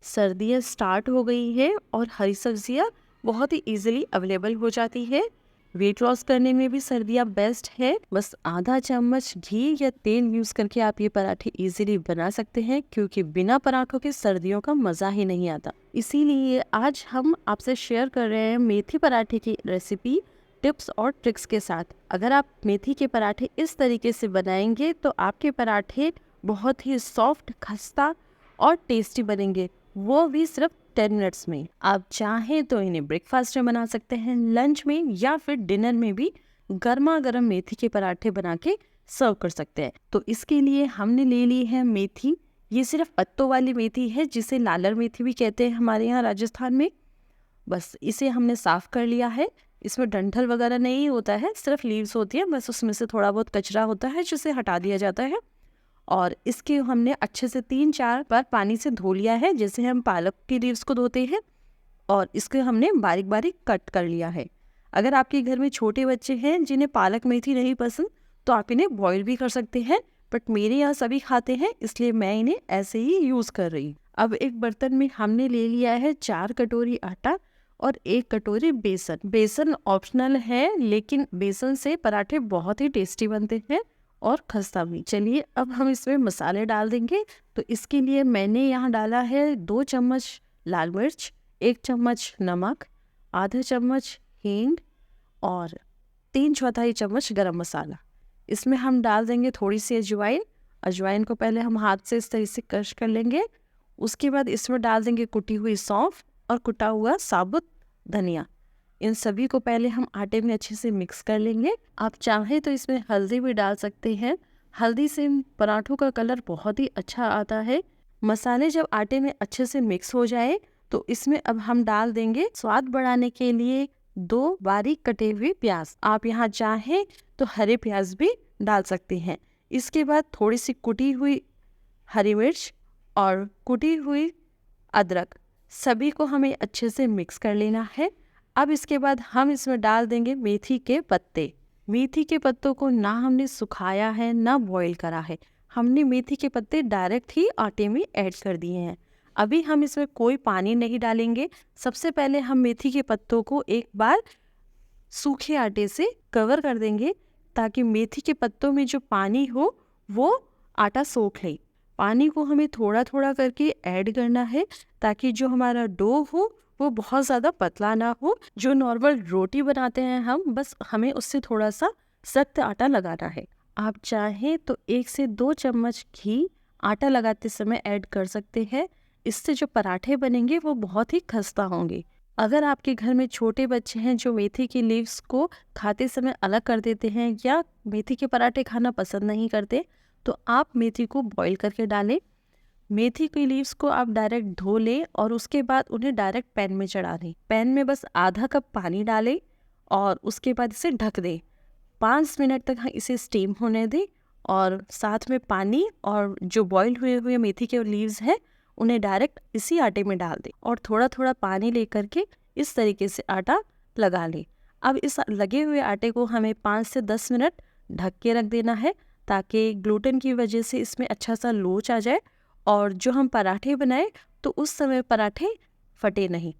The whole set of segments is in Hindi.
सर्दियाँ स्टार्ट हो गई हैं और हरी सब्जियाँ बहुत ही इजीली अवेलेबल हो जाती है। वेट लॉस करने में भी सर्दियाँ बेस्ट है। बस आधा चम्मच घी या तेल यूज करके आप ये पराठे इजीली बना सकते हैं, क्योंकि बिना पराठों के सर्दियों का मजा ही नहीं आता। इसीलिए आज हम आपसे शेयर कर रहे हैं मेथी पराठे की रेसिपी, टिप्स और ट्रिक्स के साथ। अगर आप मेथी के पराठे इस तरीके से बनाएंगे तो आपके पराठे बहुत ही सॉफ्ट, खस्ता और टेस्टी बनेंगे, वो भी सिर्फ 10 मिनट्स में। आप चाहें तो इन्हें ब्रेकफास्ट में बना सकते हैं, लंच में या फिर डिनर में भी गर्मा गर्म मेथी के पराठे बना के सर्व कर सकते हैं। तो इसके लिए हमने ले ली है मेथी। ये सिर्फ पत्तों वाली मेथी है, जिसे लालर मेथी भी कहते हैं हमारे यहाँ राजस्थान में। बस इसे हमने साफ कर लिया है। इसमें डंठल वगैरह नहीं होता है, सिर्फ लीव्स होती है। बस उसमें से थोड़ा बहुत कचरा होता है जिसे हटा दिया जाता है। और इसके हमने अच्छे से 3-4 बार पानी से धो लिया है, जैसे हम पालक की लीव्स को धोते हैं। और इसके हमने बारीक बारीक कट कर लिया है। अगर आपके घर में छोटे बच्चे हैं जिन्हें पालक मेथी नहीं पसंद, तो आप इन्हें बॉईल भी कर सकते हैं, बट मेरे यहाँ सभी खाते हैं, इसलिए मैं इन्हें ऐसे ही यूज़ कर रही हूँ। अब एक बर्तन में हमने ले लिया है 4 कटोरी आटा और 1 कटोरी बेसन। बेसन ऑप्शनल है, लेकिन बेसन से पराठे बहुत ही टेस्टी बनते हैं और खस्ता भी। चलिए अब हम इसमें मसाले डाल देंगे। तो इसके लिए मैंने यहाँ डाला है 2 चम्मच लाल मिर्च, 1 चम्मच नमक, आधा चम्मच हींग और 3/4 चम्मच गरम मसाला। इसमें हम डाल देंगे थोड़ी सी अजवाइन। अजवाइन को पहले हम हाथ से इस तरह से क्रश कर लेंगे। उसके बाद इसमें डाल देंगे कुटी हुई सौंफ और कुटा हुआ साबुत धनिया। इन सभी को पहले हम आटे में अच्छे से मिक्स कर लेंगे। आप चाहें तो इसमें हल्दी भी डाल सकते हैं। हल्दी से पराठों का कलर बहुत ही अच्छा आता है। मसाले जब आटे में अच्छे से मिक्स हो जाए तो इसमें अब हम डाल देंगे स्वाद बढ़ाने के लिए 2 बारीक कटे हुए प्याज। आप यहाँ चाहें तो हरे प्याज भी डाल सकते हैं। इसके बाद थोड़ी सी कुटी हुई हरी मिर्च और कुटी हुई अदरक, सभी को हमें अच्छे से मिक्स कर लेना है। अब इसके बाद हम इसमें डाल देंगे मेथी के पत्ते। मेथी के पत्तों को ना हमने सुखाया है ना बॉईल करा है, हमने मेथी के पत्ते डायरेक्ट ही आटे में ऐड कर दिए हैं। अभी हम इसमें कोई पानी नहीं डालेंगे। सबसे पहले हम मेथी के पत्तों को एक बार सूखे आटे से कवर कर देंगे, ताकि मेथी के पत्तों में जो पानी हो वो आटा सोख ले। पानी को हमें थोड़ा थोड़ा करके ऐड करना है, ताकि जो हमारा डो हो वो बहुत ज़्यादा पतला ना हो। जो नॉर्मल रोटी बनाते हैं हम, बस हमें उससे थोड़ा सा सख्त आटा लगाना है। आप चाहें तो 1 से 2 चम्मच घी आटा लगाते समय ऐड कर सकते हैं। इससे जो पराठे बनेंगे वो बहुत ही खस्ता होंगे। अगर आपके घर में छोटे बच्चे हैं जो मेथी की लीव्स को खाते समय अलग कर देते हैं या मेथी के पराठे खाना पसंद नहीं करते, तो आप मेथी को बॉईल करके डालें। मेथी की लीव्स को आप डायरेक्ट धो लें और उसके बाद उन्हें डायरेक्ट पैन में चढ़ा दें। पैन में बस आधा कप पानी डालें और उसके बाद इसे ढक दें। 5 मिनट तक इसे स्टीम होने दें और साथ में पानी और जो बॉईल हुए हुए मेथी के लीव्स हैं उन्हें डायरेक्ट इसी आटे में डाल दें और थोड़ा थोड़ा पानी लेकर के इस तरीके से आटा लगा लें। अब इस लगे हुए आटे को हमें 5 से 10 मिनट ढक के रख देना है, ताकि ग्लूटेन की वजह से इसमें अच्छा सा लोच आ जाए और जो हम पराठे बनाए तो उस समय पराठे फटे नहीं।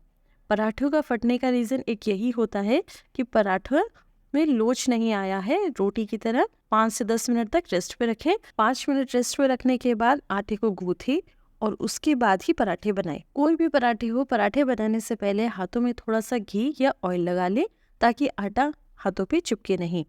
पराठों का फटने का रीज़न एक यही होता है कि पराठा में लोच नहीं आया है रोटी की तरह। 5 से 10 मिनट तक रेस्ट पे रखें। 5 मिनट रेस्ट पे रखने के बाद आटे को गूंथें और उसके बाद ही पराठे बनाएं। कोई भी पराठे हो, पराठे बनाने से पहले हाथों में थोड़ा सा घी या ऑयल लगा लें, ताकि आटा हाथों पे चिपके नहीं।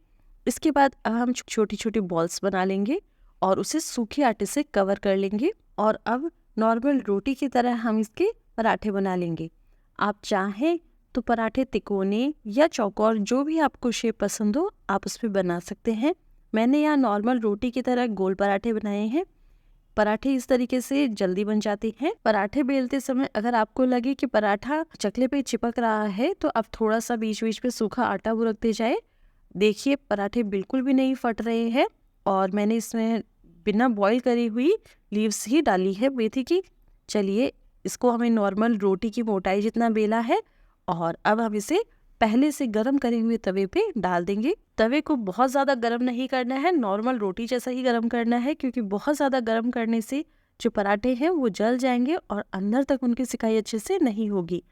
इसके बाद अब हम छोटी छोटी बॉल्स बना लेंगे और उसे सूखे आटे से कवर कर लेंगे और अब नॉर्मल रोटी की तरह हम इसके पराठे बना लेंगे। आप चाहें तो पराठे तिकोने या चौकोर, जो भी आपको शेप पसंद हो, आप उस पर बना सकते हैं। मैंने यहाँ नॉर्मल रोटी की तरह गोल पराठे बनाए हैं। पराठे इस तरीके से जल्दी बन जाते हैं। पराठे बेलते समय अगर आपको लगे कि पराठा चकले पे चिपक रहा है, तो आप थोड़ा सा बीच बीच में सूखा आटा बुरकते जाए। देखिए पराठे बिल्कुल भी नहीं फट रहे हैं और मैंने इसमें बिना बॉईल करी हुई लीव्स ही डाली है मेथी की। चलिए इसको हमें नॉर्मल रोटी की मोटाई जितना बेला है और अब हम इसे पहले से गरम करे हुए तवे पे डाल देंगे। तवे को बहुत ज़्यादा गरम नहीं करना है, नॉर्मल रोटी जैसा ही गरम करना है, क्योंकि बहुत ज़्यादा गरम करने से जो पराठे हैं वो जल जाएंगे और अंदर तक उनकी सिकाई अच्छे से नहीं होगी।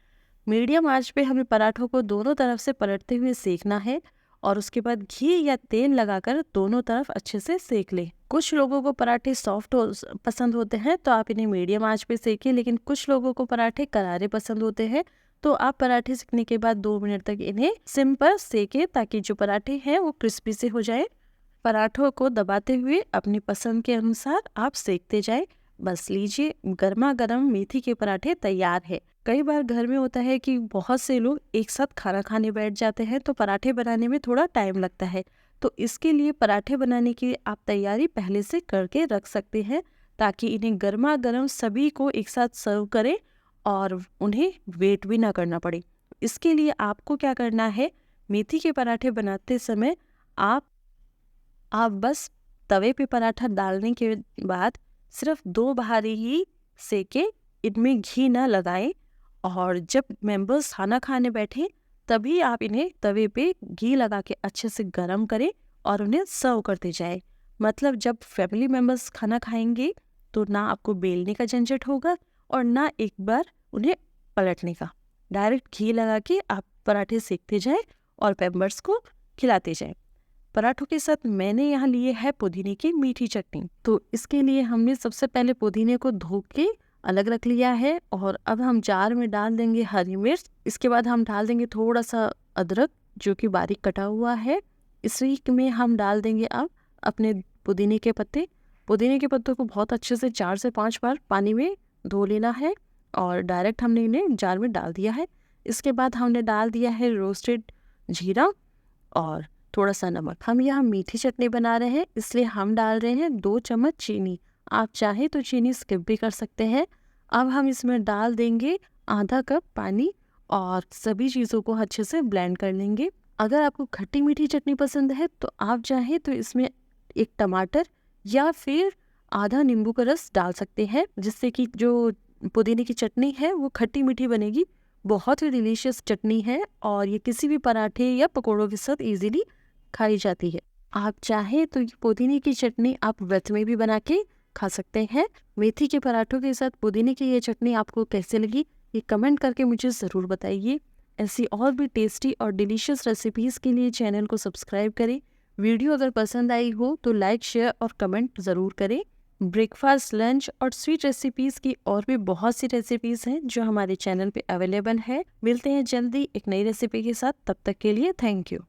मीडियम आंच पे हमें पराठों को दोनों तरफ से पलटते हुए सेकना है और उसके बाद घी या तेल लगाकर दोनों तरफ अच्छे से सेक लें। कुछ लोगों को पराठे सॉफ्ट पसंद होते हैं तो आप इन्हें मीडियम आंच पे सेकें, लेकिन कुछ लोगों को पराठे करारे पसंद होते हैं तो आप पराठे सेकने के बाद 2 मिनट तक इन्हें सिम पर सेकें ताकि जो पराठे हैं वो क्रिस्पी से हो जाए। पराठों को दबाते हुए अपनी पसंद के अनुसार आप सेकते जाएं। बस लीजिए, गर्मा गर्म मेथी के पराठे तैयार है। कई बार घर में होता है कि बहुत से लोग एक साथ खाना खाने बैठ जाते हैं तो पराठे बनाने में थोड़ा टाइम लगता है, तो इसके लिए पराठे बनाने की आप तैयारी पहले से करके रख सकते हैं ताकि इन्हें गर्मा गर्म सभी को एक साथ सर्व करें और उन्हें वेट भी ना करना पड़े। इसके लिए आपको क्या करना है, मेथी के पराठे बनाते समय आप बस तवे पे पराठा डालने के बाद सिर्फ 2 बारी ही सेके, इनमें घी ना लगाएं और जब मेंबर्स खाना खाने बैठे तभी आप इन्हें तवे पे घी लगा के अच्छे से गरम करें और उन्हें सर्व करते जाएं। मतलब जब फैमिली मेंबर्स खाना खाएंगे तो ना आपको बेलने का झंझट होगा और ना एक बार उन्हें पलटने का। डायरेक्ट घी लगा के आप पराठे सेकते जाएं और मेंबर्स को खिलाते जाएं। पराठों के साथ मैंने यहाँ लिए है पुदीने की मीठी चटनी। तो इसके लिए हमने सबसे पहले पुदीने को धो के अलग रख लिया है और अब हम जार में डाल देंगे हरी मिर्च। इसके बाद हम डाल देंगे थोड़ा सा अदरक जो कि बारीक कटा हुआ है। इसी में हम डाल देंगे अब अपने पुदीने के पत्ते। पुदीने के पत्तों को बहुत अच्छे से 4 से 5 बार पानी में धो लेना है और डायरेक्ट हमने इन्हें जार में डाल दिया है। इसके बाद हमने डाल दिया है रोस्टेड जीरा और थोड़ा सा नमक। हम यहाँ मीठी चटनी बना रहे हैं इसलिए हम डाल रहे हैं 2 चम्मच चीनी। आप चाहे तो चीनी स्किप भी कर सकते हैं। अब हम इसमें डाल देंगे आधा कप पानी और सभी चीज़ों को अच्छे से ब्लेंड कर लेंगे। अगर आपको खट्टी मीठी चटनी पसंद है तो आप चाहे तो इसमें 1 टमाटर या फिर आधा नींबू का रस डाल सकते हैं, जिससे कि जो पुदीने की चटनी है वो खट्टी मीठी बनेगी। बहुत ही डिलीशियस चटनी है और ये किसी भी पराठे या पकौड़ों के साथ इजीली खाई जाती है। आप चाहे तो ये पुदीने की चटनी आप व्रत में भी बना के खा सकते हैं। मेथी के पराठों के साथ पुदीने की ये चटनी आपको कैसे लगी ये कमेंट करके मुझे ज़रूर बताइए। ऐसी और भी टेस्टी और डिलीशियस रेसिपीज़ के लिए चैनल को सब्सक्राइब करें। वीडियो अगर पसंद आई हो तो लाइक, शेयर और कमेंट ज़रूर करें। ब्रेकफास्ट, लंच और स्वीट रेसिपीज़ की और भी बहुत सी रेसिपीज़ हैं जो हमारे चैनल पे अवेलेबल है। मिलते हैं जल्दी एक नई रेसिपी के साथ, तब तक के लिए थैंक यू।